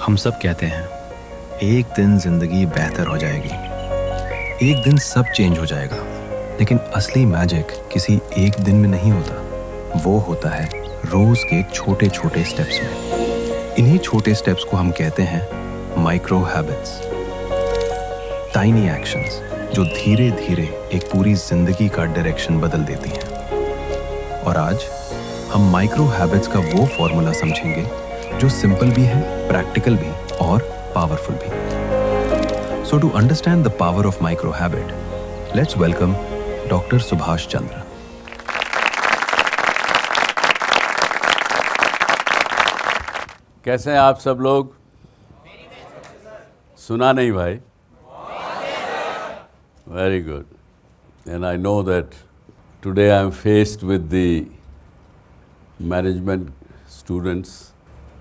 हम सब कहते हैं एक दिन जिंदगी बेहतर हो जाएगी, एक दिन सब चेंज हो जाएगा, लेकिन असली मैजिक किसी एक दिन में नहीं होता। वो होता है रोज के छोटे छोटे स्टेप्स में। इन्हीं छोटे स्टेप्स को हम कहते हैं माइक्रो हैबिट्स, टाइनी एक्शंस जो धीरे धीरे एक पूरी जिंदगी का डायरेक्शन बदल देती हैं। और आज हम माइक्रो हैबिट्स का वो फॉर्मूला समझेंगे जो सिंपल भी है, प्रैक्टिकल भी और पावरफुल भी। So to understand the power of micro habit, let's welcome doctor Subhash Chandra. कैसे हैं आप सब लोग? सुना नहीं भाई? Very good. And I know that today I am faced with the management students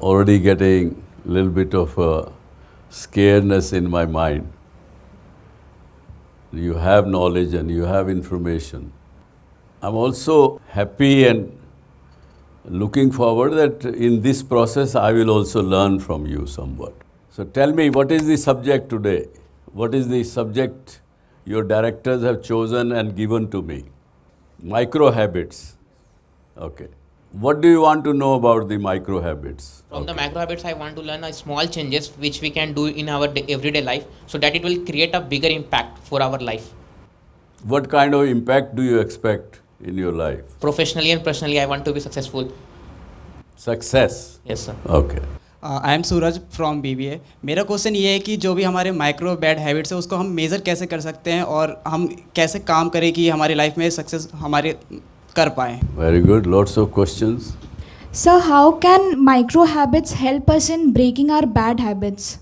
already getting a little bit of a scaredness in my mind. You have knowledge and you have information. I'm also happy and looking forward that in this process I will also learn from you somewhat. So tell me, what is the subject today? What is the subject your directors have chosen and given to me? Micro habits. Okay. What do you want to know about the micro habits? From the micro habits, I want to learn small changes which we can do in our everyday life so that it will create a bigger impact for our life. What kind of impact do you expect in your life? Professionally and personally, I want to be successful. Success? Yes, sir. Okay. I am Suraj from BBA। मेरा question ये है कि जो भी हमारे micro bad habits है उसको हम मेज़र कैसे कर सकते हैं और हम कैसे काम करें कि हमारी लाइफ में सक्सेस हमारे कर पाएँ। Very good. Lots of questions. Sir, how can micro habits help us in breaking our bad habits?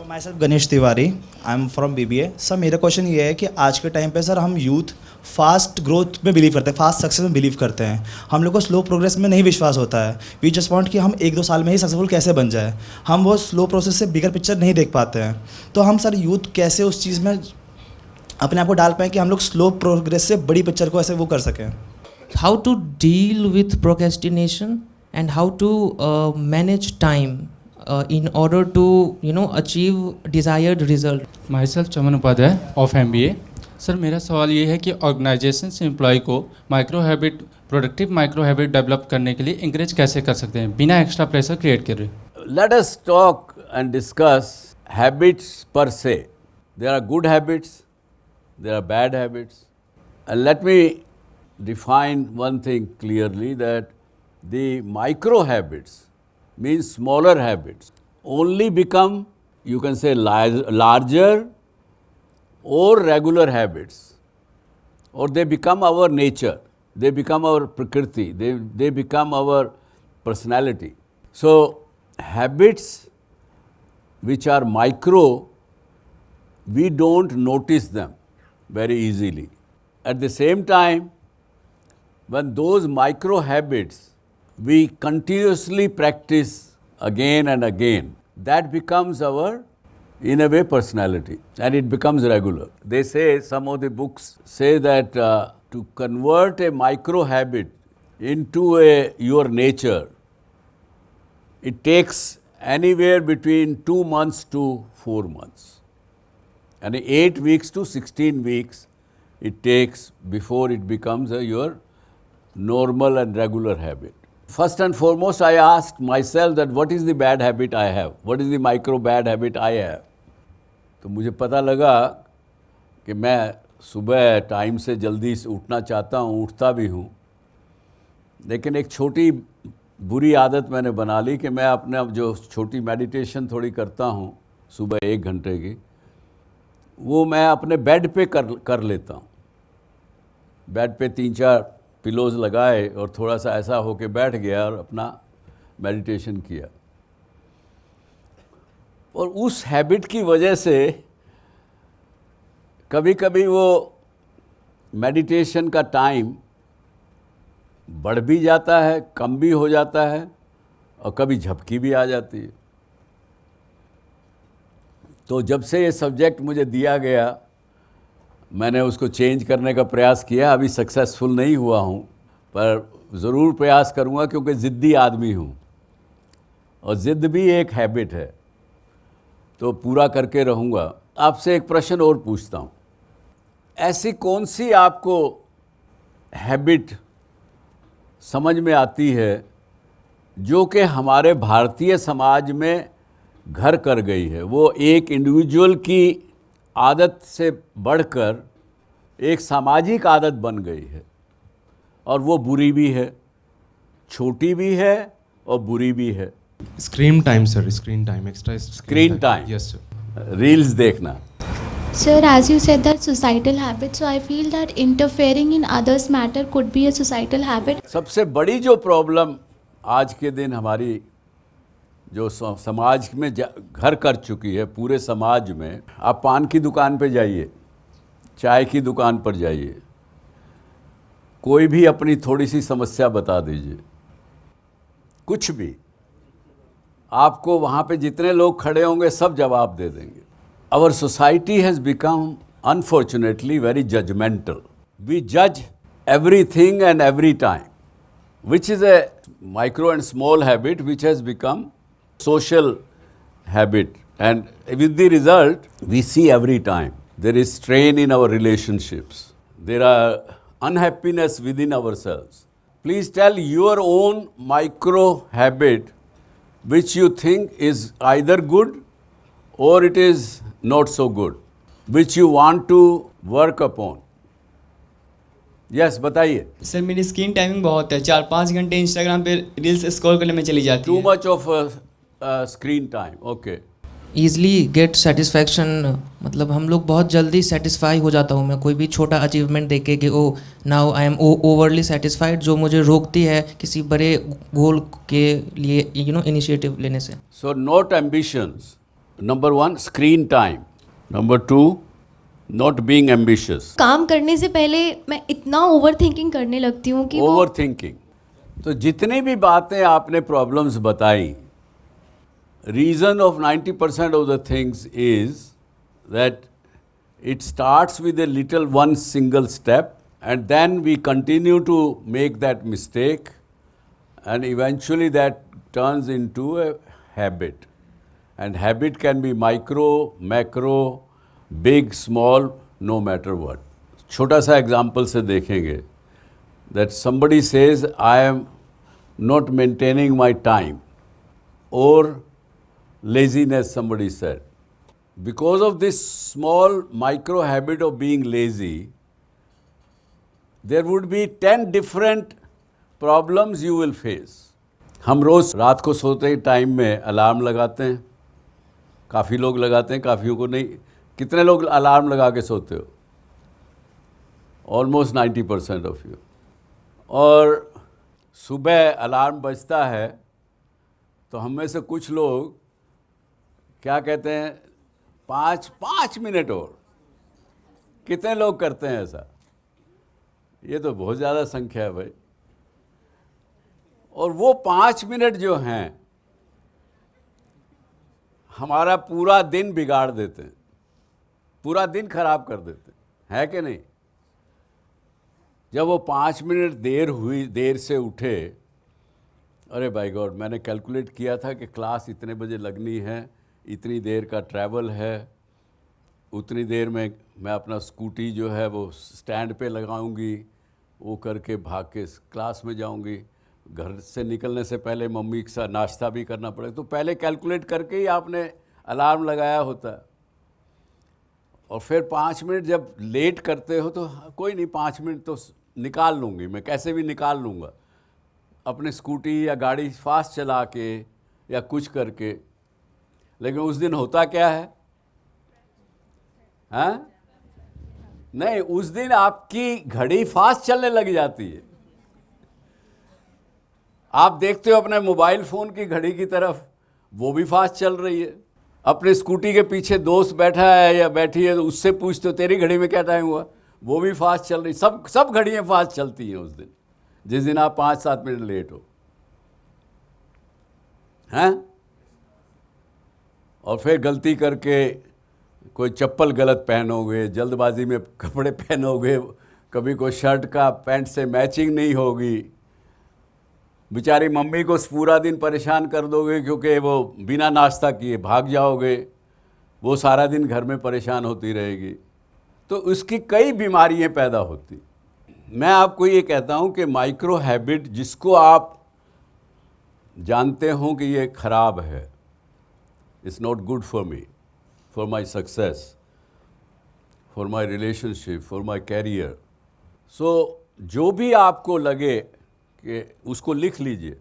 My self Ganesh Tiwari, I am from BBA। Sir मेरा क्वेश्चन ये है कि आज के टाइम पे सर हम यूथ फास्ट ग्रोथ में बिलीव करते हैं, फास्ट सक्सेस में बिलीव करते हैं। हम लोग को स्लो प्रोग्रेस में नहीं विश्वास होता है। वी जस्ट वांट कि हम 1-2 साल में ही सक्सेसफुल कैसे बन जाए। हम वो स्लो प्रोसेस से बिगर पिक्चर नहीं देख पाते हैं। तो हम सर यूथ कैसे उस चीज़ में अपने आप को डाल पाएँ कि हम लोग स्लो प्रोग्रेस से बड़ी पिक्चर को ऐसे वो कर सकें। How to deal with procrastination and how to manage time in order to achieve desired result. Myself Chaman Upadhyay of MBA। Sir मेरा सवाल ये है कि ऑर्गेनाइजेशन से एम्प्लॉय को प्रोडक्टिव माइक्रो हैबिट डेवलप करने के लिए इंकरेज कैसे कर सकते हैं बिना एक्स्ट्रा प्रेशर क्रिएट करे। Let us talk and discuss habits per se. There are good habits, there are bad habits. And let me define one thing clearly, that the micro habits means smaller habits only become, you can say, larger or regular habits, or they become our nature, they become our prakriti, they become our personality. So habits which are micro, we don't notice them very easily. At the same time, when those micro habits we continuously practice again and again, that becomes our, in a way, personality, and it becomes regular. They say, some of the books say that to convert a micro habit into your nature, it takes anywhere between 2 months to 4 months, and 8 weeks to 16 weeks it takes before it becomes your normal and regular habit. First and foremost, I asked myself that what is the bad habit I have? What is the micro bad habit I have? तो मुझे पता लगा कि मैं सुबह time से जल्दी से उठना चाहता हूँ, उठता भी हूँ, लेकिन एक छोटी बुरी आदत मैंने बना ली कि मैं अपने जो छोटी मेडिटेशन थोड़ी करता हूँ सुबह 1 घंटे की, वो मैं अपने बेड पे कर लेता हूँ। बेड पे 3-4 पिलोज लगाए और थोड़ा सा ऐसा होके बैठ गया और अपना मेडिटेशन किया। और उस हैबिट की वजह से कभी कभी वो मेडिटेशन का टाइम बढ़ भी जाता है, कम भी हो जाता है, और कभी झपकी भी आ जाती है। तो जब से ये सब्जेक्ट मुझे दिया गया, मैंने उसको चेंज करने का प्रयास किया। अभी सक्सेसफुल नहीं हुआ हूँ, पर ज़रूर प्रयास करूँगा, क्योंकि ज़िद्दी आदमी हूँ और ज़िद्द भी एक हैबिट है। तो पूरा करके रहूँगा। आपसे एक प्रश्न और पूछता हूँ, ऐसी कौन सी आपको हैबिट समझ में आती है जो कि हमारे भारतीय समाज में घर कर गई है? वो एक इंडिविजुअल की आदत से बढ़कर एक सामाजिक आदत बन गई है, और वो बुरी भी है, छोटी भी है और बुरी भी है। Screen time sir, screen time, extra screen time, yes sir. Reels देखना। Sir, as you said that societal habit, so I feel that interfering in others' matter could be a societal habit. सबसे बड़ी जो problem आज के दिन हमारी जो समाज में घर कर चुकी है, पूरे समाज में, आप पान की दुकान पे जाइए, चाय की दुकान पर जाइए, कोई भी अपनी थोड़ी सी समस्या बता दीजिए, कुछ भी, आपको वहाँ पे जितने लोग खड़े होंगे सब जवाब दे देंगे। Our society has become, unfortunately, very judgmental. We judge everything and every time, which is a micro and small habit which has become social habit. And with the result, we see every time there is strain in our relationships. There are unhappiness within ourselves. Please tell your own micro habit which you think is either good or it is not so good, which you want to work upon. Yes, बताइए। Sir मेरी screen timing बहुत है, 4-5 घंटे Instagram पे reels scroll करने में चली जाती है। Too much of screen time, okay. Easily get satisfaction, मतलब हम लोग बहुत जल्दी सेटिस्फाई हो जाता हूँ मैं कोई भी छोटा अचीवमेंट देख के कि oh now I am overly satisfied, जो मुझे रोकती है किसी बड़े गोल के लिए इनिशिएटिव लेने से। So not ambitions. Number 1, screen time. Number 2, not being ambitious. काम करने से पहले मैं इतना ओवर थिंकिंग करने लगती हूँ कि ओवर थिंकिंग। तो जितनी भी बातें आपने प्रॉब्लम्स बताई, reason of 90% of the things is that it starts with a little one single step and then we continue to make that mistake and eventually that turns into a habit. And habit can be micro, macro, big, small, no matter what. छोटा सा example से देखेंगे that somebody says I am not maintaining my time, or laziness somebody said. Because of this small micro habit of being lazy, there would be 10 different problems you will face. हम रोज़ रात को सोते time में alarm लगाते हैं, काफ़ी लोग लगाते हैं, काफ़ियों को नहीं। कितने लोग अलार्म लगा के सोते हो? Almost 90% of you. और सुबह अलार्म बजता है तो हम में से कुछ लोग क्या कहते हैं, 5 मिनट और। कितने लोग करते हैं ऐसा? ये तो बहुत ज़्यादा संख्या है भाई। और वो 5 मिनट जो हैं हमारा पूरा दिन बिगाड़ देते हैं, पूरा दिन खराब कर देते हैं, है कि नहीं? जब वो 5 मिनट देर से उठे, अरे बाय गॉड, मैंने कैलकुलेट किया था कि क्लास इतने बजे लगनी है, इतनी देर का ट्रैवल है, उतनी देर में मैं अपना स्कूटी जो है वो स्टैंड पे लगाऊंगी, वो करके भाग के क्लास में जाऊंगी, घर से निकलने से पहले मम्मी के साथ नाश्ता भी करना पड़ेगा। तो पहले कैलकुलेट करके ही आपने अलार्म लगाया होता है। और फिर 5 मिनट जब लेट करते हो तो कोई नहीं, 5 मिनट तो निकाल लूँगी, मैं कैसे भी निकाल लूँगा, अपने स्कूटी या गाड़ी फास्ट चला के या कुछ करके। लेकिन उस दिन होता क्या है? हाँ नहीं, उस दिन आपकी घड़ी फास्ट चलने लग जाती है। आप देखते हो अपने मोबाइल फ़ोन की घड़ी की तरफ, वो भी फास्ट चल रही है। अपने स्कूटी के पीछे दोस्त बैठा है या बैठी है तो उससे पूछते हो तेरी घड़ी में क्या टाइम हुआ, वो भी फास्ट चल रही। सब घड़ियाँ फास्ट चलती हैं उस दिन, जिस दिन आप 5-7 मिनट लेट हो, हैं? और फिर गलती करके कोई चप्पल गलत पहनोगे, जल्दबाजी में कपड़े पहनोगे, कभी कोई शर्ट का पैंट से मैचिंग नहीं होगी, बेचारी मम्मी को पूरा दिन परेशान कर दोगे क्योंकि वो बिना नाश्ता किए भाग जाओगे, वो सारा दिन घर में परेशान होती रहेगी, तो उसकी कई बीमारियां पैदा होती। मैं आपको ये कहता हूँ कि माइक्रो हैबिट जिसको आप जानते हो कि ये ख़राब है, it's not good for me, for my success, for my relationship, for my career, so जो भी आपको लगे कि उसको लिख लीजिए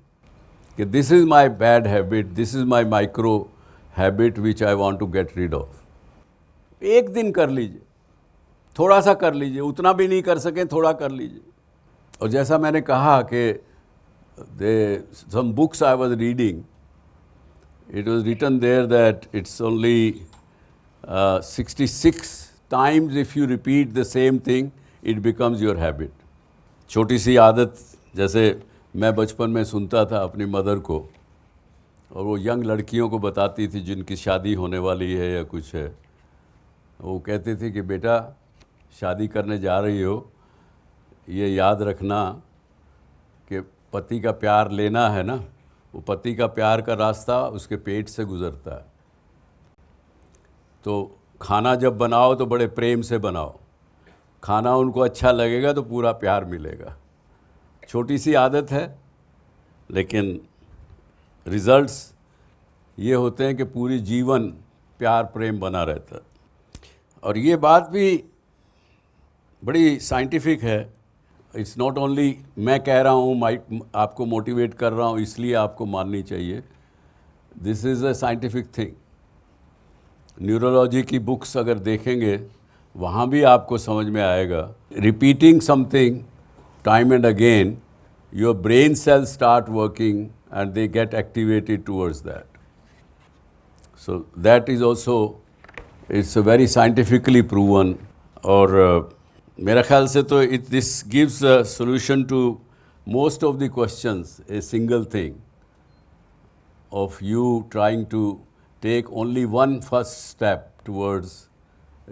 कि this is my bad habit, this is my micro habit which I want to get rid of. एक दिन कर लीजिए, थोड़ा सा कर लीजिए, उतना भी नहीं कर सकें थोड़ा कर लीजिए। और जैसा मैंने कहा कि some books I was reading, it was written there that it's only 66 times if you repeat the same thing, it becomes your habit. छोटी सी आदत, जैसे मैं बचपन में सुनता था अपनी मदर को, और वो यंग लड़कियों को बताती थी जिनकी शादी होने वाली है या कुछ है, वो कहती थी कि बेटा शादी करने जा रही हो, ये याद रखना कि पति का प्यार लेना है ना, वो पति का प्यार का रास्ता उसके पेट से गुज़रता है। तो खाना जब बनाओ तो बड़े प्रेम से बनाओ, खाना उनको अच्छा लगेगा तो पूरा प्यार मिलेगा। छोटी सी आदत है, लेकिन रिज़ल्ट्स ये होते हैं कि पूरी जीवन प्यार प्रेम बना रहता है। और ये बात भी बड़ी साइंटिफिक है, इट्स नॉट ओनली मैं कह रहा हूँ, आपको मोटिवेट कर रहा हूँ इसलिए आपको माननी चाहिए, this is a scientific thing. Neurology की बुक्स अगर देखेंगे वहाँ भी आपको समझ में आएगा, repeating something time and again, your brain cells start working and they get activated towards that. So that is also, it's very scientifically proven. और मेरा ख्याल से तो this gives a solution to most of the questions, a single thing of you trying to take only one first step towards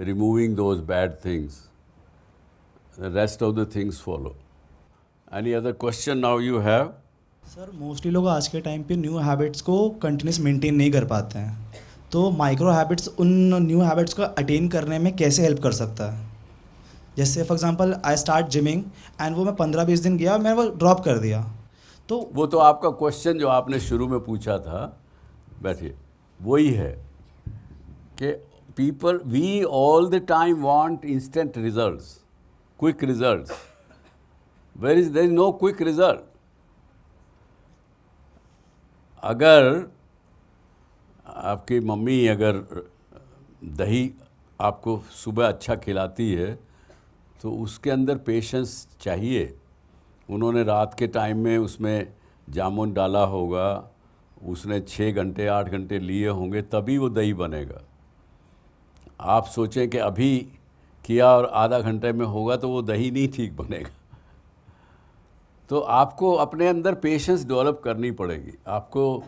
removing those bad things. The rest of the things follow. Any other question now you have? Sir mostly लोग आज के time पे new habits को continuous maintain नहीं कर पाते हैं, तो माइक्रो हैबिट्स उन न्यू हैबिट्स को अटेन करने में कैसे हेल्प कर सकता है? जैसे for example I start gymming and वो मैं 15-20 दिन गया, मैंने वो ड्रॉप कर दिया। तो वो तो आपका क्वेश्चन जो आपने शुरू में पूछा था, बैठिए, वही है कि people, we all the time want instant results, quick results. There is no quick result. अगर आपकी मम्मी अगर दही आपको सुबह अच्छा खिलाती है तो उसके अंदर पेशेंस चाहिए। उन्होंने रात के टाइम में उसमें जामुन डाला होगा, उसने 6 घंटे 8 घंटे लिए होंगे, तभी वो दही बनेगा। आप सोचें कि अभी किया और आधा घंटे में होगा तो वो दही नहीं ठीक बनेगा। तो आपको अपने अंदर पेशेंस डेवलप करनी पड़ेगी। आपको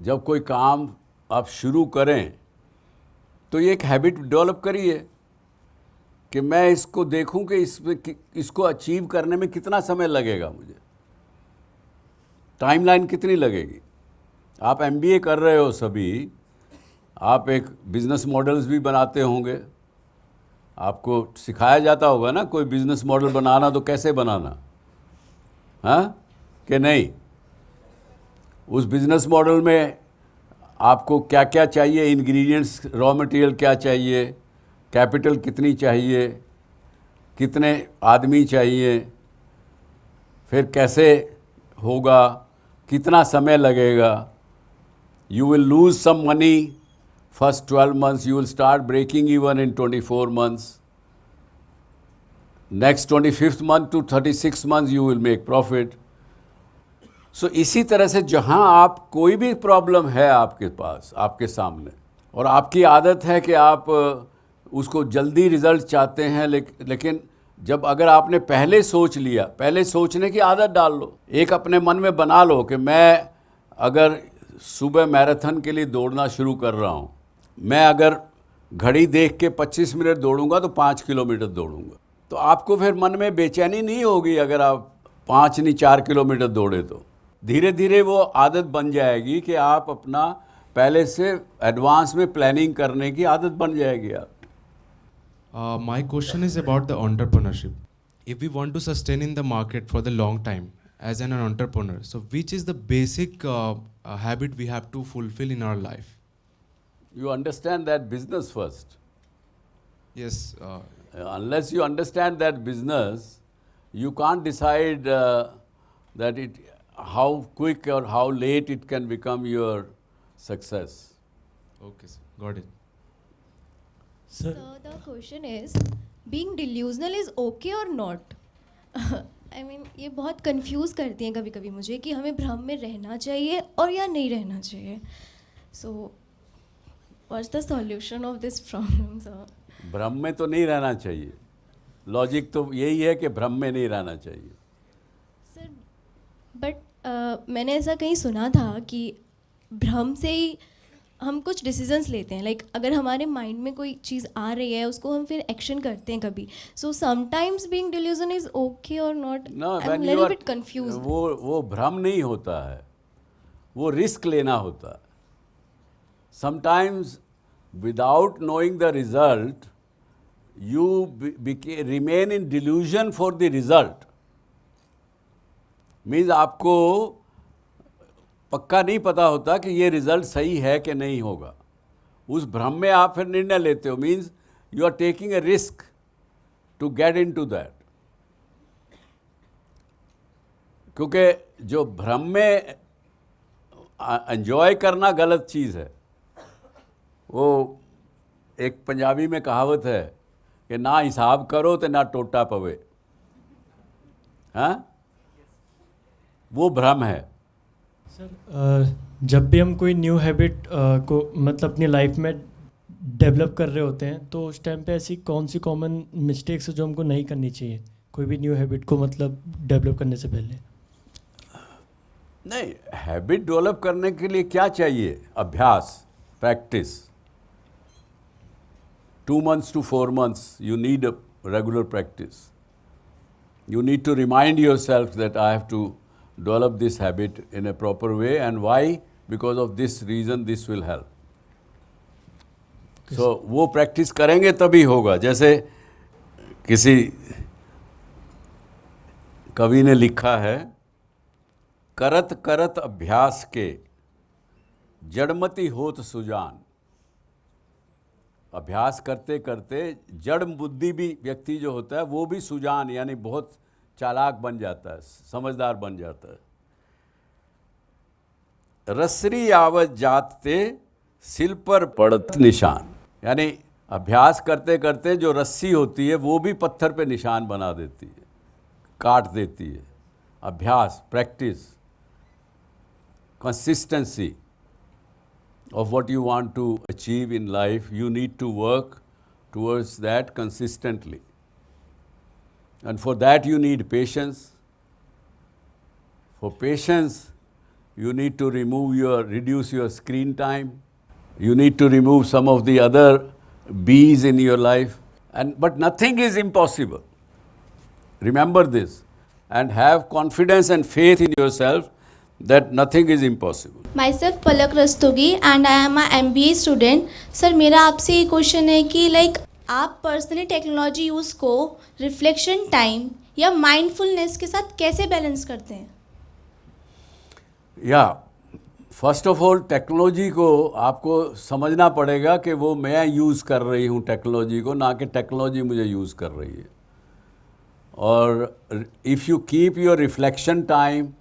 जब कोई काम आप शुरू करें तो ये एक हैबिट डेवलप करिए कि मैं इसको देखूं कि इसको अचीव करने में कितना समय लगेगा, मुझे टाइमलाइन कितनी लगेगी। आप MBA कर रहे हो सभी, आप एक बिज़नेस मॉडल्स भी बनाते होंगे, आपको सिखाया जाता होगा ना कोई बिज़नेस मॉडल बनाना तो कैसे बनाना, हाँ कि नहीं? उस बिज़नेस मॉडल में आपको क्या क्या चाहिए, इंग्रेडिएंट्स, रॉ मटेरियल क्या चाहिए, कैपिटल कितनी चाहिए, कितने आदमी चाहिए, फिर कैसे होगा, कितना समय लगेगा। You will lose some money first 12 months, you will start breaking even in 24 months. Next 25th month to 36 months you will make profit. So इसी तरह से जहाँ आप कोई भी प्रॉब्लम है आपके पास, आपके सामने, और आपकी आदत है कि आप उसको जल्दी रिज़ल्ट चाहते हैं, लेकिन जब अगर आपने पहले सोच लिया, पहले सोचने की आदत डाल लो, एक अपने मन में बना लो कि मैं अगर सुबह मैराथन के लिए दौड़ना शुरू कर रहा हूँ, मैं अगर घड़ी देख के 25 मिनट दौड़ूंगा तो 5 किलोमीटर दौड़ूंगा, तो आपको फिर मन में बेचैनी नहीं होगी अगर आप 4 किलोमीटर दौड़े। तो धीरे धीरे वो आदत बन जाएगी कि आप अपना पहले से एडवांस में प्लानिंग करने की आदत बन जाएगी आप। My question is about the entrepreneurship. If we want to sustain in the market for the long time as an entrepreneur, so which is the basic habit we have to fulfill in our life? You understand that business first. Yes. Unless you understand that business, you can't decide that how quick or how late it can become your success. Okay, sir. Got it. So the question is, being delusional is okay or not? I mean, ये बहुत confuse करती हैं कभी कभी मुझे कि हमें भ्रम में रहना चाहिए और या नहीं रहना चाहिए. So what's the solution of this problem, sir? भ्रम में तो नहीं रहना चाहिए. लॉजिक तो यही है कि भ्रम में नहीं रहना चाहिए. सर बट मैंने ऐसा कहीं सुना था कि भ्रम से ही हम कुछ डिसीजंस लेते हैं. लाइक अगर हमारे माइंड में कोई चीज़ आ रही है उसको हम फिर एक्शन करते हैं कभी. So sometimes being delusion is okay or not? I am little bit confused. वो भ्रम नहीं होता है, वो रिस्क लेना होता है. Sometimes without knowing the result you remain in delusion for the result. Means आपको पक्का नहीं पता होता कि ये रिजल्ट सही है कि नहीं होगा. उस भ्रम में आप फिर निर्णय लेते हो. Means you are taking a risk to get in to that. क्योंकि जो भ्रम में एंजॉय करना गलत चीज़ है. वो एक पंजाबी में कहावत है कि ना हिसाब करो तो ना टोटा पवे. हाँ, वो भ्रम है. सर जब भी हम कोई न्यू हैबिट को मतलब अपनी लाइफ में डेवलप कर रहे होते हैं तो उस टाइम पे ऐसी कौन सी कॉमन मिस्टेक्स है जो हमको नहीं करनी चाहिए कोई भी न्यू हैबिट को मतलब डेवलप करने से पहले? नहीं, हैबिट डेवलप करने के लिए क्या चाहिए? अभ्यास, practice. 2 months to 4 months, you need a regular practice. You need to remind yourself that I have to develop this habit in a proper way, and why? Because of this reason, this will help. So, वो practice करेंगे तभी होगा. जैसे किसी कवि ने लिखा है, करत करत अभ्यास के जड़मति होत सुजान. अभ्यास करते करते जड़ बुद्धि भी व्यक्ति जो होता है वो भी सुजान यानी बहुत चालाक बन जाता है, समझदार बन जाता है. रसरी आवत जाते सिल पर पड़त निशान. यानी अभ्यास करते करते जो रस्सी होती है वो भी पत्थर पे निशान बना देती है, काट देती है. अभ्यास, practice, consistency of what you want to achieve in life, you need to work towards that consistently. And for that you need patience. For patience, you need to reduce your screen time. You need to remove some of the other B's in your life. But nothing is impossible. Remember this and have confidence and faith in yourself that nothing is impossible. Myself Palak Rastogi and I am a MBA student. Sir मेरा आपसे ये question है कि like आप personally technology use को reflection time या mindfulness के साथ कैसे बैलेंस करते हैं? या फर्स्ट ऑफ ऑल टेक्नोलॉजी को आपको समझना पड़ेगा कि वो मैं यूज़ कर रही हूँ टेक्नोलॉजी को, ना कि टेक्नोलॉजी मुझे यूज़ कर रही है. और if you keep your reflection time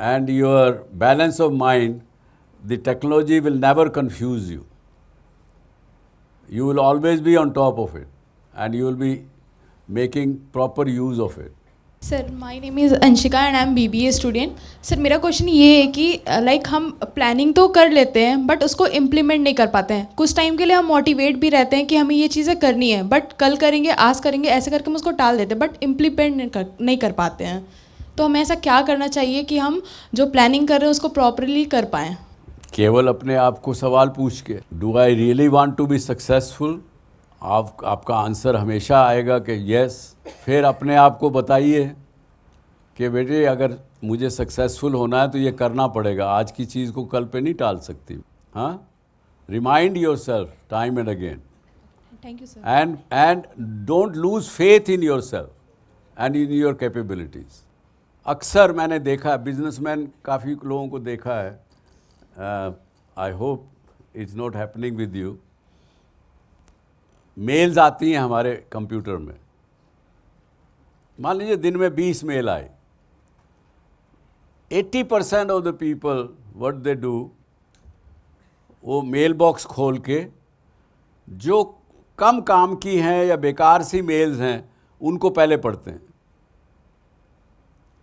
and your balance of mind, the technology will never confuse you. You will always be on top of it and you will be making proper use of it. Sir my name is Anshika and I M BBA student. Sir मेरा question ये है कि like हम planning तो कर लेते हैं but उसको इम्प्लीमेंट नहीं कर पाते हैं. कुछ टाइम के लिए हम मोटिवेट भी रहते हैं कि हमें ये चीज़ें करनी है बट कल करेंगे, आज करेंगे, ऐसे करके हम उसको टाल देते हैं बट इम्प्लीमेंट नहीं कर पाते हैं. तो हमें ऐसा क्या करना चाहिए कि हम जो प्लानिंग कर रहे हैं उसको प्रॉपरली कर पाएँ? केवल अपने आप को सवाल पूछ के, do I really want to be successful? आपका आंसर हमेशा आएगा कि यस. फिर अपने आप को बताइए कि बेटे अगर मुझे सक्सेसफुल होना है तो ये करना पड़ेगा. आज की चीज़ को कल पे नहीं टाल सकती. huh? Remind yourself time and again. Thank you, sir. And don't lose faith in yourself and in your capabilities. अक्सर मैंने देखा, बिजनेसमैन काफ़ी लोगों को देखा है, I hope it's not happening with you, mails आती हैं हमारे कंप्यूटर में, मान लीजिए दिन में 20 मेल आए, 80% of the people what they do, वो मेल बॉक्स खोल के जो कम काम की हैं या बेकार सी मेल्स हैं उनको पहले पढ़ते हैं,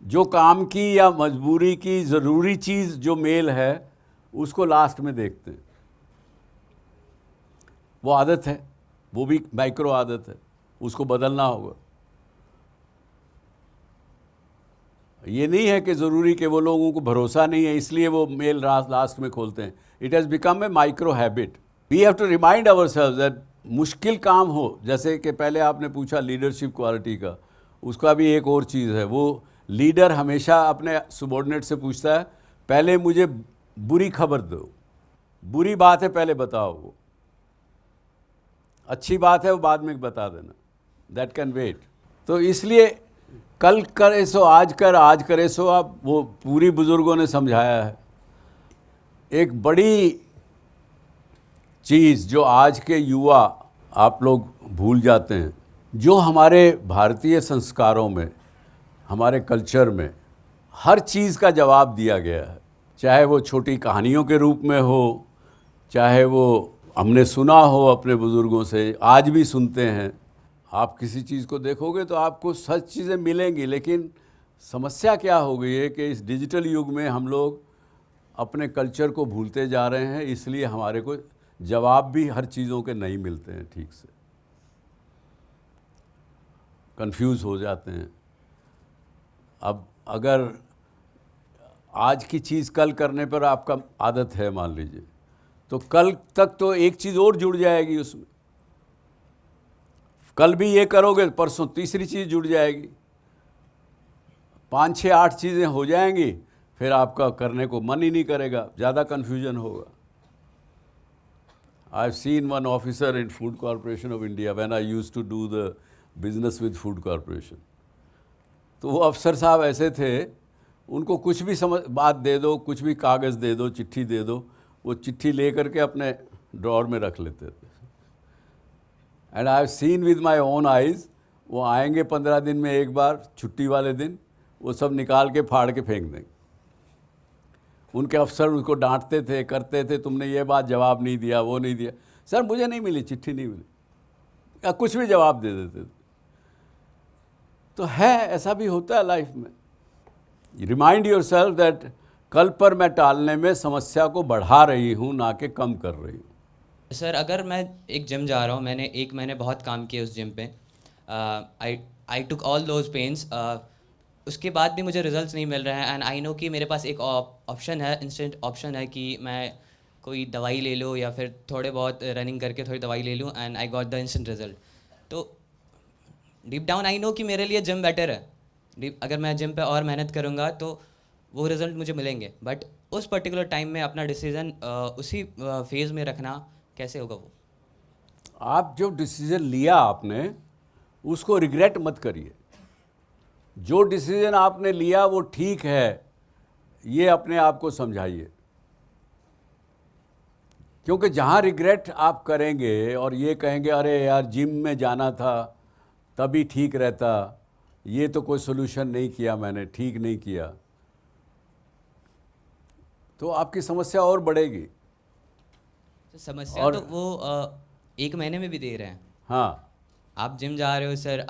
जो काम की या मजबूरी की ज़रूरी चीज़ जो मेल है उसको लास्ट में देखते हैं। वो आदत है, वो भी माइक्रो आदत है, उसको बदलना होगा। ये नहीं है कि ज़रूरी कि वो लोगों को भरोसा नहीं है इसलिए वो मेल लास्ट में खोलते हैं। It has become a micro habit. We have to remind ourselves that मुश्किल काम हो, जैसे कि पहले आपने पूछा लीडरशिप क्वालिटी का, उसका भी एक और चीज़ है, वो लीडर हमेशा अपने सबॉर्डिनेट से पूछता है पहले मुझे बुरी खबर दो, बुरी बात है पहले बताओ, वो अच्छी बात है वो बाद में बता देना, दैट कैन वेट। तो इसलिए कल करे सो आज कर, आज करे सो अब, वो पूरी बुज़ुर्गों ने समझाया है। एक बड़ी चीज़ जो आज के युवा आप लोग भूल जाते हैं, जो हमारे भारतीय संस्कारों में, हमारे कल्चर में हर चीज़ का जवाब दिया गया है, चाहे वो छोटी कहानियों के रूप में हो, चाहे वो हमने सुना हो अपने बुज़ुर्गों से, आज भी सुनते हैं। आप किसी चीज़ को देखोगे तो आपको सच चीज़ें मिलेंगी, लेकिन समस्या क्या हो गई है कि इस डिजिटल युग में हम लोग अपने कल्चर को भूलते जा रहे हैं, इसलिए हमारे को जवाब भी हर चीज़ों के नहीं मिलते हैं ठीक से, कंफ्यूज हो जाते हैं। अब अगर आज की चीज़ कल करने पर आपका आदत है मान लीजिए, तो कल तक तो एक चीज़ और जुड़ जाएगी उसमें, कल भी ये करोगे परसों तीसरी चीज़ जुड़ जाएगी, 5, 6, 8 चीज़ें हो जाएंगी, फिर आपका करने को मन ही नहीं करेगा, ज़्यादा कन्फ्यूजन होगा। I have seen one officer in Food Corporation of India when I used to do the business with Food Corporation. तो वो अफसर साहब ऐसे थे, उनको कुछ भी बात दे दो, कुछ भी कागज़ दे दो, चिट्ठी दे दो, वो चिट्ठी ले करके अपने ड्रॉर में रख लेते थे। And I have seen with my own eyes, वो आएंगे 15 दिन में एक बार, छुट्टी वाले दिन वो सब निकाल के फाड़ के फेंक देंगे। उनके अफसर उसको डांटते थे, करते थे, तुमने ये बात जवाब नहीं दिया, वो नहीं दिया। सर मुझे नहीं मिली, चिट्ठी नहीं मिली, या कुछ भी जवाब दे देते थे। तो है, ऐसा भी होता है लाइफ में। रिमाइंड योरसेल्फ दैट कल पर मैं टालने में समस्या को बढ़ा रही हूँ, ना कि कम कर रही हूँ। सर अगर मैं एक जिम जा रहा हूँ, मैंने 1 महीने बहुत काम किया उस जिम पे, आई टुक ऑल दोज पेन्स, उसके बाद भी मुझे रिजल्ट्स नहीं मिल रहे हैं। एंड आई नो कि मेरे पास एक ऑप्शन है, इंस्टेंट ऑप्शन है कि मैं कोई दवाई ले लूँ या फिर थोड़े बहुत रनिंग करके थोड़ी दवाई ले लूँ, and I got the instant result. तो डीप डाउन आई नो कि मेरे लिए जिम बेटर है, अगर मैं जिम पे और मेहनत करूँगा तो वो रिज़ल्ट मुझे मिलेंगे, बट उस पर्टिकुलर टाइम में अपना डिसीज़न उसी फेज़ में रखना कैसे होगा? वो आप जो डिसीज़न लिया आपने उसको रिग्रेट मत करिए। जो डिसीज़न आपने लिया वो ठीक है, ये अपने आप को समझाइए, क्योंकि जहाँ रिग्रेट आप करेंगे और ये कहेंगे अरे यार जिम में जाना था तभी ठीक रहता, ये तो कोई सोल्यूशन नहीं किया मैंने, ठीक नहीं किया, तो आपकी समस्या और बढ़ेगी। तो समस्या और तो वो 1 महीने में भी दे रहे हैं। हाँ, आप जिम जा रहे हो सर,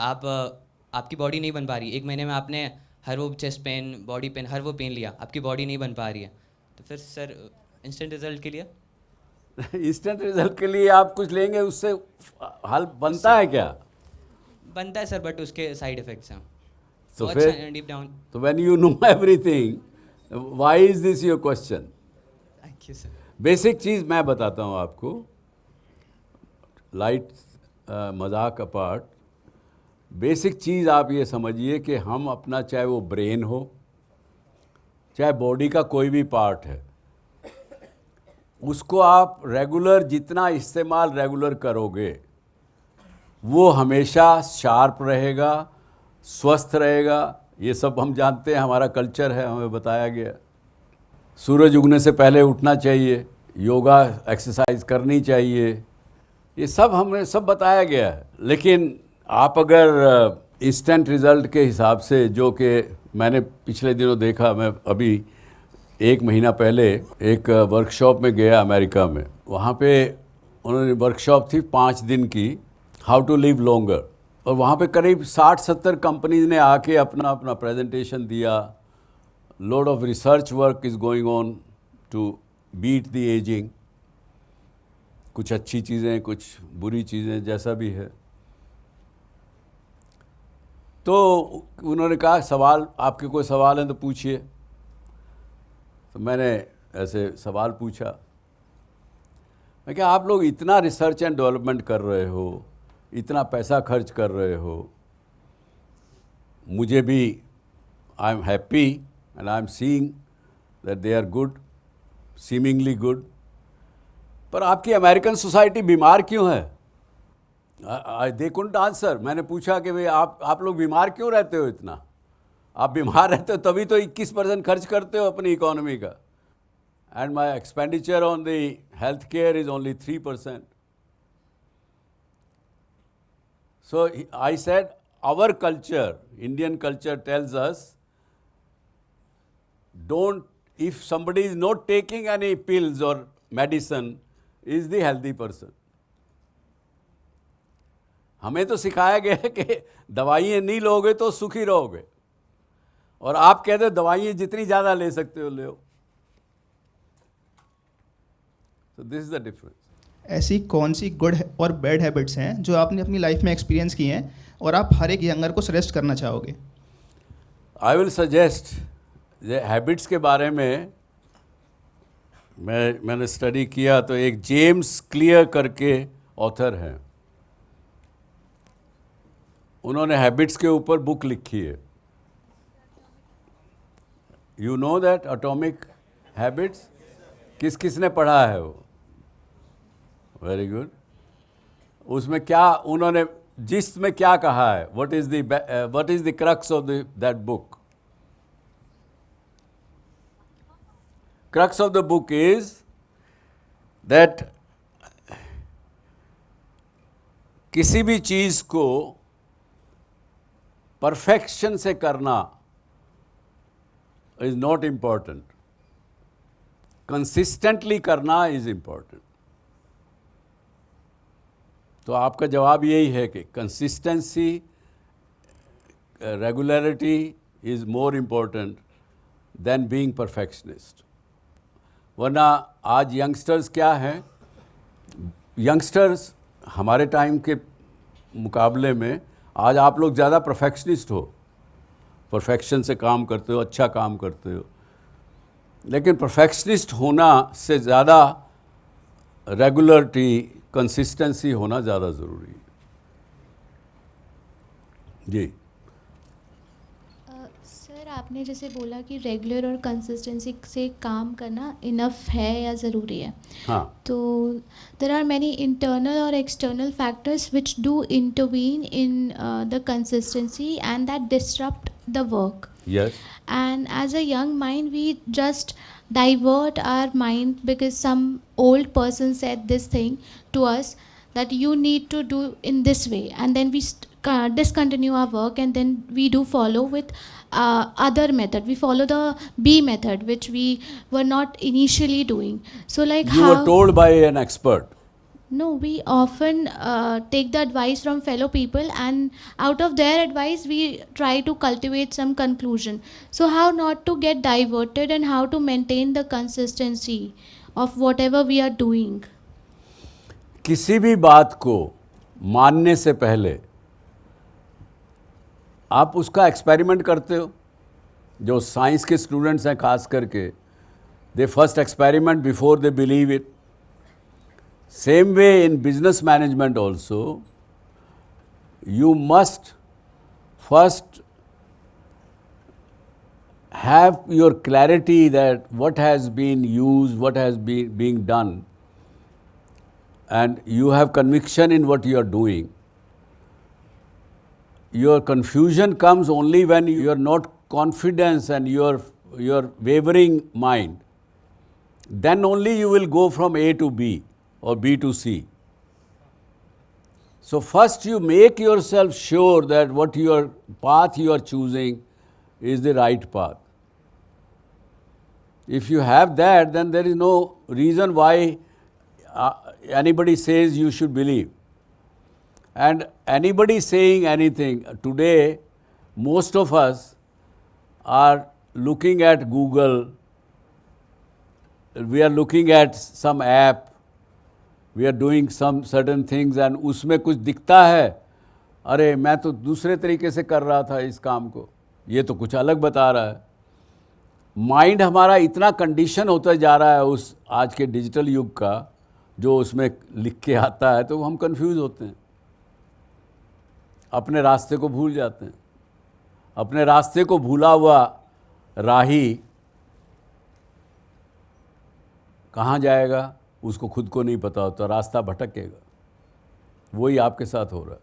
आपकी बॉडी नहीं बन पा रही, 1 महीने में आपने हर वो चेस्ट पेन, बॉडी पेन, हर वो पेन लिया, आपकी बॉडी नहीं बन पा रही है, तो फिर सर इंस्टेंट रिजल्ट के लिए इंस्टेंट रिजल्ट के लिए आप कुछ लेंगे, उससे हल बनता है क्या? बनता है सर, बट उसके साइड इफ़ेक्ट्स हैं। तो वो फिर अच्छा है, डीप डाउन। तो when you know everything, why is this your question? Thank you sir. Basic चीज़ मैं बताता हूँ आपको, लाइट मजाक अपार्ट, बेसिक चीज़ आप ये समझिए कि हम अपना, चाहे वो ब्रेन हो, चाहे बॉडी का कोई भी पार्ट है, उसको आप रेगुलर जितना इस्तेमाल रेगुलर करोगे वो हमेशा शार्प रहेगा, स्वस्थ रहेगा। ये सब हम जानते हैं, हमारा कल्चर है, हमें बताया गया। सूरज उगने से पहले उठना चाहिए, योगा एक्सरसाइज करनी चाहिए, ये सब हमें सब बताया गया है। लेकिन आप अगर इंस्टेंट रिज़ल्ट के हिसाब से, जो कि मैंने पिछले दिनों देखा, मैं अभी 1 महीना पहले एक वर्कशॉप में गया अमेरिका में, वहाँ पे उन्होंने वर्कशॉप थी 5 दिन की, हाउ टू लिव लॉन्गर, और वहाँ पे करीब 60-70 कंपनीज ने आके अपना अपना प्रेजेंटेशन दिया। Load of research work is going on to beat the aging, कुछ अच्छी चीज़ें, कुछ बुरी चीज़ें, जैसा भी है। तो उन्होंने कहा सवाल, आपके कोई सवाल हैं तो पूछिए। तो मैंने ऐसे सवाल पूछा, मैं क्या आप लोग इतना रिसर्च एंड डेवलपमेंट कर रहे हो, इतना पैसा खर्च कर रहे हो, मुझे भी I am happy and I am seeing that they are good, seemingly good, पर आपकी अमेरिकन सोसाइटी बीमार क्यों है? They couldn't answer. मैंने पूछा कि भाई आप लोग बीमार क्यों रहते हो इतना? आप बीमार रहते हो तभी तो 21% खर्च करते हो अपनी इकोनॉमी का, and my expenditure on the health care is only 3%. So I said, our culture, Indian culture tells us, don't, if somebody is not taking any pills or medicine, is the healthy person. हमें तो सिखाया गया है कि दवाइयाँ नहीं लोगे तो सुखी रहोगे, और आप कहते हो दवाइयाँ जितनी ज़्यादा ले सकते हो ले लो. So this is the difference. ऐसी कौन सी गुड और बैड हैबिट्स हैं जो आपने अपनी लाइफ में एक्सपीरियंस की हैं और आप हर एक यंगर को सजेस्ट करना चाहोगे? आई विल सजेस्ट, हैबिट्स के बारे में मैंने स्टडी किया तो एक जेम्स क्लियर करके ऑथर हैं, उन्होंने हैबिट्स के ऊपर बुक लिखी है. You know that atomic habits? किसने पढ़ा है वो? Very good. उसमें क्या उन्होंने जिसमें क्या कहा है? What is the crux of that book? Crux of the book is that किसी भी चीज को परफेक्शन से करना इज नॉट इम्पॉर्टेंट, कंसिस्टेंटली करना इज इम्पॉर्टेंट. तो आपका जवाब यही है कि consistency, regularity is more important then being perfectionist. वरना आज यंगस्टर्स क्या हैं, यंगस्टर्स हमारे टाइम के मुकाबले में आज आप लोग ज़्यादा परफेक्शनिस्ट हो, परफेक्शन से काम करते हो, अच्छा काम करते हो. लेकिन परफेक्शनिस्ट होना से ज़्यादा रेगुलरिटी, कंसिस्टेंसी होना ज़्यादा ज़रूरी है. जी सर, आपने जैसे बोला कि रेगुलर और कंसिस्टेंसी से काम करना इनफ है या ज़रूरी है. हाँ. तो देर आर मैनी इंटरनल और external factors which do intervene in the consistency and that disrupt the work. Yes. And as a young mind, we just divert our mind because some old person said this thing to us that you need to do in this way, and then we discontinue our work, and then we do follow with other method. We follow the B method, which we were not initially doing. So like you were told by an expert. No, we often take the advice from fellow people, and out of their advice we try to cultivate some conclusion. So how not to get diverted and how to maintain the consistency of whatever we are doing. किसी भी बात को मानने से पहले आप उसका experiment करते हो. जो साइंस के स्टूडेंट्स हैं खास करके, they first experiment before they believe it. Same way in business management also, you must first have your clarity that what has been used, what has been being done, and you have conviction in what you are doing. Your confusion comes only when you are not confident and your wavering mind. Then only you will go from A to B or B to C. So first you make yourself sure that what your path you are choosing is the right path. If you have that, then there is no reason why anybody says you should believe. And anybody saying anything, today most of us are looking at Google, we are looking at some app, we are doing some certain things and उसमें कुछ दिखता है, अरे मैं तो दूसरे तरीके से कर रहा था इस काम को, ये तो कुछ अलग बता रहा है. माइंड हमारा इतना कंडीशन होता जा रहा है उस आज के डिजिटल युग का, जो उसमें लिख के आता है, तो हम कंफ्यूज होते हैं, अपने रास्ते को भूल जाते हैं. अपने रास्ते को भूला हुआ राही कहाँ जाएगा उसको खुद को नहीं पता होता, रास्ता भटकेगा. वही आपके साथ हो रहा है.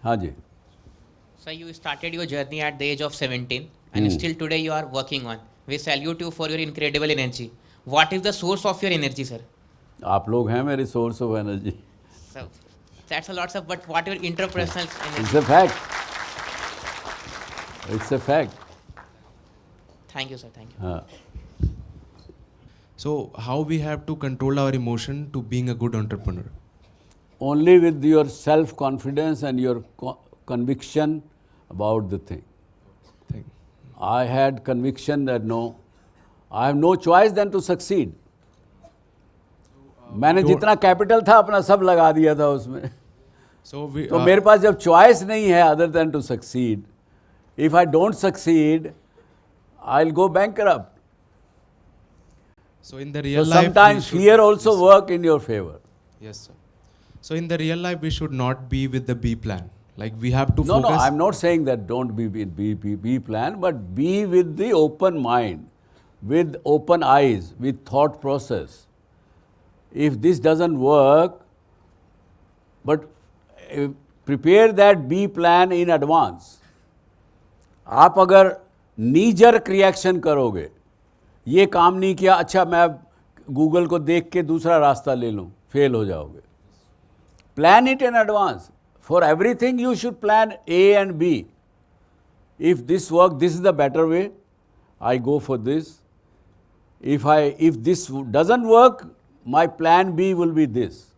हाँ जी. So you started your journey at the age of 17 and still today you are working on. We salute you for your incredible energy. What is the source of your energy, sir? आप लोग हैं मेरी source of energy. So that's a lot, sir. But what your interpersonal energy? It's a fact. It's a fact. Thank you, sir. Thank you. हाँ. So how we have to control our emotion to being a good entrepreneur? Only with your self-confidence and your conviction about the thing. I had conviction that no, I have no choice than to succeed. मैंने जितना capital था अपना सब लगा दिया था उसमें. तो मेरे पास जब चॉइस नहीं है other than to succeed, if I don't succeed, I'll go bankrupt. So in the real so life, sometimes fear also work in your favor. Yes, sir. So in the real life, we should not be with the B plan. Like we have to No, focus. no, I'm not saying that don't be with B plan, but be with the open mind, with open eyes, with thought process. If this doesn't work, but prepare that B plan in advance. आप अगर knee-jerk reaction करोगे, ये काम नहीं किया, अच्छा मैं Google को देख के दूसरा रास्ता ले लूँ, फेल हो जाओगे. Plan it in advance. For everything you should plan A and B. If this works, this is the better way, I go for this. If this doesn't work, my plan B will be this.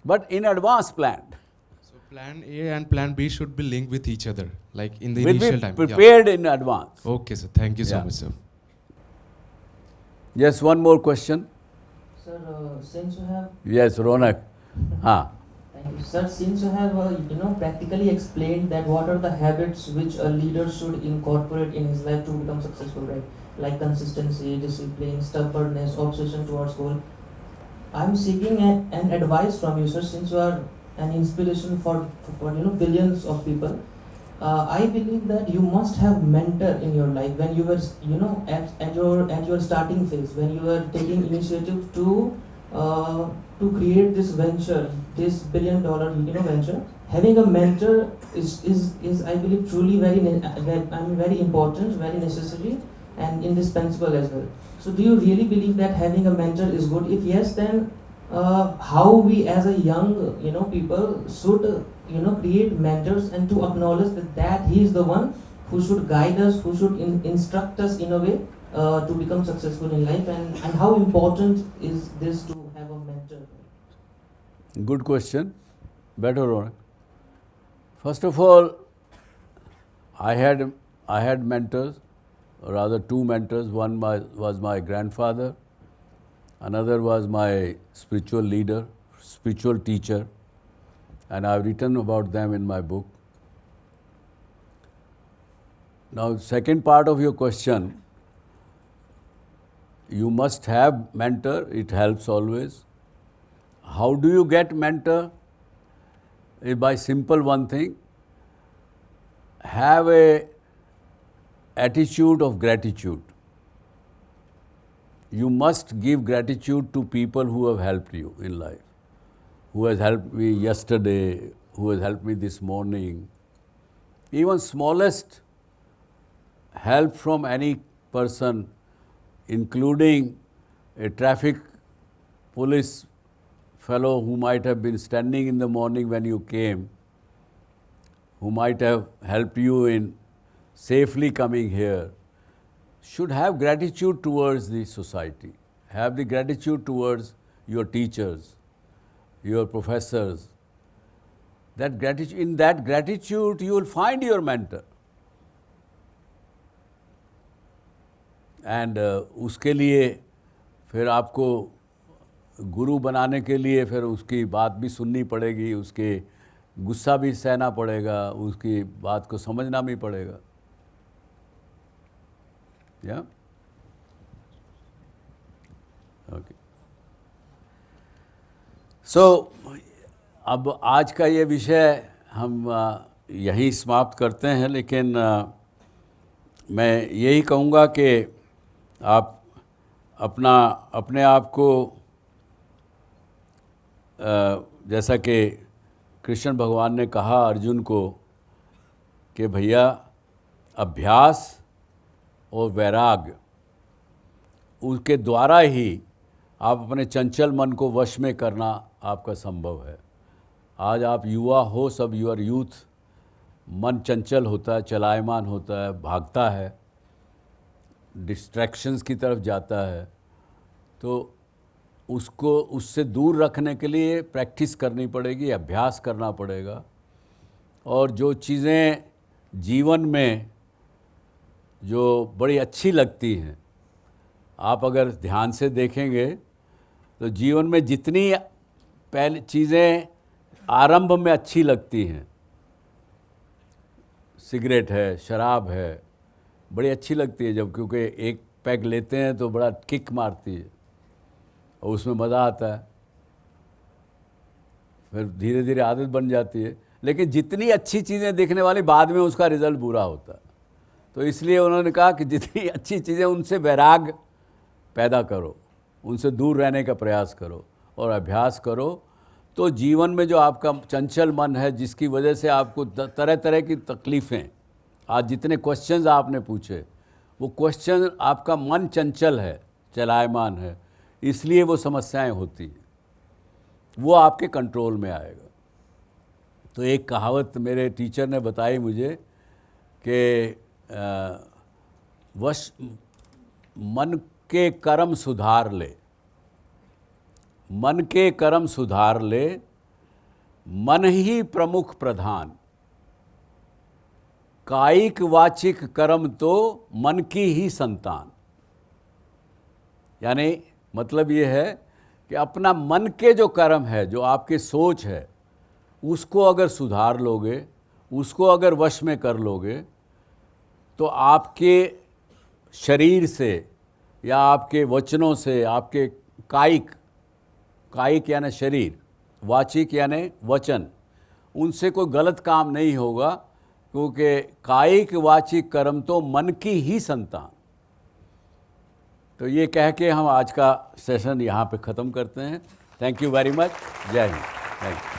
But in advance planned. So plan A and plan B should be linked with each other, like in the Will initial be time. prepared in advance. Okay, sir. Thank you so Yeah. much, sir. Yes, one more question. Sir, since you have Yes, Ronak. हाँ. Thank you. Sir, since you have practically explained that what are the habits which a leader should incorporate in his life to become successful, right? Like consistency, discipline, stubbornness, obsession towards goal. I'm seeking an advice from you, sir, since you are an inspiration for billions of people. I believe that you must have mentor in your life when you were at your starting phase, when you were taking initiative to create this venture, this $1 billion venture. Having a mentor is I believe truly very important, very necessary and indispensable as well. So do you really believe that having a mentor is good? If yes, then how we as a young people should create mentors and to acknowledge that he is the one who should guide us, who should instruct us in a way to become successful in life, and how important is this to have a mentor? Good question. Better, Ronak. First of all, I had mentors, or rather two mentors. One was my grandfather, another was my spiritual leader, spiritual teacher, and I've written about them in my book. Now, second part of your question, you must have mentor, it helps always. How do you get mentor? By simple one thing, have a attitude of gratitude. You must give gratitude to people who have helped you in life, who has helped me yesterday, who has helped me this morning. Even smallest help from any person, including a traffic police fellow who might have been standing in the morning when you came, who might have helped you in safely coming here, should have gratitude towards the society. Have the gratitude towards your teachers, your professors. That gratitude, in that gratitude you will find your mentor. And उसके लिए फिर आपको गुरु बनाने के लिए फिर उसकी बात भी सुननी पड़ेगी, उसके गुस्सा भी सहना पड़ेगा, उसकी बात को समझना भी पड़ेगा. Yeah? Okay. So, अब आज का ये विषय हम यहीं समाप्त करते हैं, लेकिन मैं यही कहूँगा कि आप अपने आप को जैसा कि कृष्ण भगवान ने कहा अर्जुन को कि भैया अभ्यास और वैराग उसके द्वारा ही आप अपने चंचल मन को वश में करना आपका संभव है. आज आप युवा हो, सब यूर यूथ, मन चंचल होता है, चलायमान होता है, भागता है, डिस्ट्रैक्शंस की तरफ जाता है. तो उसको उससे दूर रखने के लिए प्रैक्टिस करनी पड़ेगी, अभ्यास करना पड़ेगा. और जो चीज़ें जीवन में जो बड़ी अच्छी लगती हैं, आप अगर ध्यान से देखेंगे तो जीवन में जितनी पहले चीज़ें आरंभ में अच्छी लगती हैं, सिगरेट है, शराब है, बड़ी अच्छी लगती है जब, क्योंकि एक पैग लेते हैं तो बड़ा किक मारती है और उसमें मज़ा आता है, फिर धीरे धीरे आदत बन जाती है. लेकिन जितनी अच्छी चीज़ें दिखने वाली बाद में उसका रिज़ल्ट बुरा होता है. तो इसलिए उन्होंने कहा कि जितनी अच्छी चीज़ें उनसे वैराग पैदा करो, उनसे दूर रहने का प्रयास करो और अभ्यास करो. तो जीवन में जो आपका चंचल मन है, जिसकी वजह से आपको तरह तरह की तकलीफ़ें, आज जितने क्वेश्चंस आपने पूछे, वो क्वेश्चन आपका मन चंचल है, चलायमान है, इसलिए वो समस्याएं होती हैं. वो आपके कंट्रोल में आएगा. तो एक कहावत मेरे टीचर ने बताई मुझे कि मन के कर्म सुधार ले, मन के कर्म सुधार ले, मन ही प्रमुख प्रधान, कायिक वाचिक कर्म तो मन की ही संतान. यानी मतलब ये है कि अपना मन के जो कर्म है, जो आपकी सोच है, उसको अगर सुधार लोगे, उसको अगर वश में कर लोगे, तो आपके शरीर से या आपके वचनों से, आपके कायिक यानी शरीर, वाचिक यानी वचन, उनसे कोई गलत काम नहीं होगा, क्योंकि कायिक वाचिक कर्म तो मन की ही संतान. तो ये कह के हम आज का सेशन यहाँ पे ख़त्म करते हैं. Thank you very much. जय हिंद. Thank you.